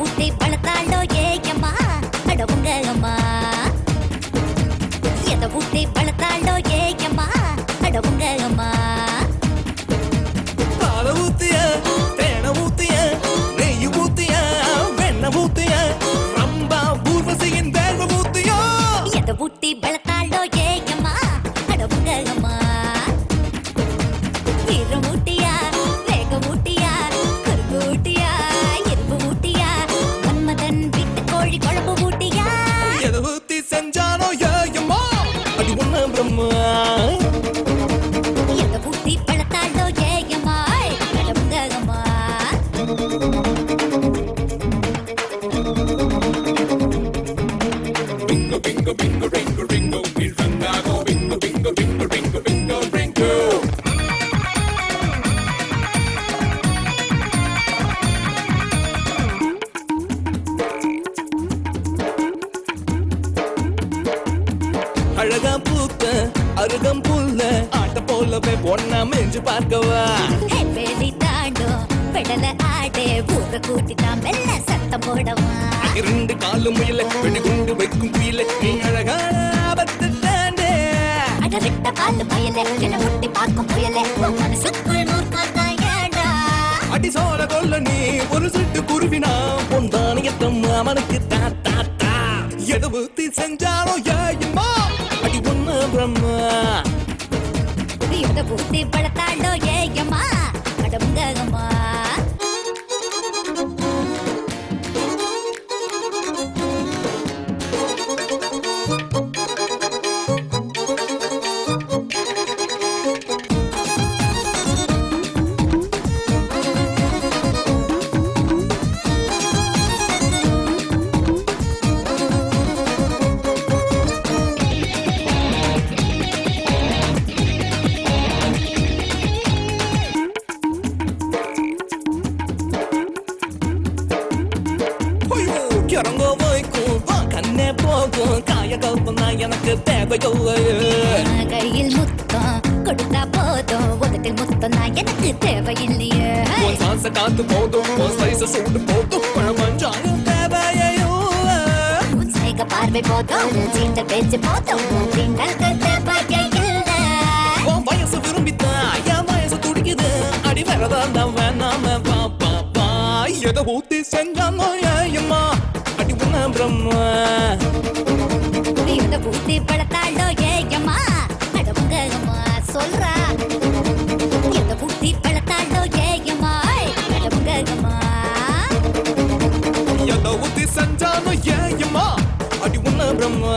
ஊட்டி பழத்தாளோ ஏயம்மா அடவுங்க அம்மா எதை ஊட்டி பழத்தாளோ ஏயம்மா அடவுங்க அம்மா பால ஊத்திய தேன ஊத்திய நெய் ஊத்திய வெண்ண ஊத்திய ரம்பா ஊர்வசியின் வேர்வ ஊத்திய எதை ஊட்டி பழத்தாளோ ஏயம்மா அடவுங்க அம்மா வீரம் ஊட்டியா வேகம் ஊட்டியா கரும்பு ஊட்டியா இரும்பு ஊட்டியா மன்மதன் வீட்டு கோழி குழம்பு ஊட்டியா எதை ஊத்தி செஞ்சானோ ஏயம்மா அடி ஒண்ணு பிரம்மா எதை ஊட்டி பழத்தாளோ ஏயம்மா அடவுங்க அம்மா Bingo, bingo, bingo, ringo, ringo, birrangago, bingo, bingo, bingo, ringo, bingo, ringo. அழகா பூத்த அருகம் புல்ல ஆட்ட போலவே பொண்ணா மெஞ்சு பார்க்கவா வேலி தாண்டும் பெடல ஆடே ஊர கூட்டிதான் மெல்ல சத்தம் போடவா இரண்டு காலும் முயல வெடிகுண்டு வைக்கும் குயில நீ அழகான ஆபத்து தாண்டே அடரிட்ட காலு பயல என்ன முட்டி பார்க்கும் புயல மனசுக்குள் நூற்காத்தாயடா அடி சோழ கொல்ல நீ ஒரு சுட்டு குருவினா பொந்தானியத்தம் அவனுக்கு தாத்தா தா எதை ஊத்தி செஞ்சாலோ ஏயம்மா அடி ஒண்ணு பிரம்மா எதை ஊத்தி பழத்தாளோ ஏயம்மா அடவுங்க அம்மா ஐயோ கிறங்க வைக்கும் கண்ணே போகும் காய கல்பனா எனக்கு தேவையில்லையே கையில் முத்தம் கொடுத்தா போதும் உதட்டில் முத்தம் நான் எனக்கு தேவையில்லையே உன் சாச காத்து போதும் உன் சைஸ சூடு போதும் பழமஞ்சாயம் தேவையோ உன் சைக பார்வை போதும் சீண்ட பேச்சு போதும் தீண்டல்கள் தேவையில்லை உன் வயசு விரும்பித்தான் என் வயசு துடிக்குது அடி வரதான் வேணாம பா பா பா எதை ஊத்தி செஞ்சானோ ஏயம்மா அடி ஒண்ணு பிரம்மா எதை ஊத்தி பழத்தாளோ ஏயம்மா அடவுங்க அம்மா சொல்றா எதை ஊத்தி பழத்தாளோ ஏயம்மா அடவுங்க அம்மா எதை ஊத்தி செஞ்சானோ ஏயம்மா அடி ஒண்ணு பிரம்மா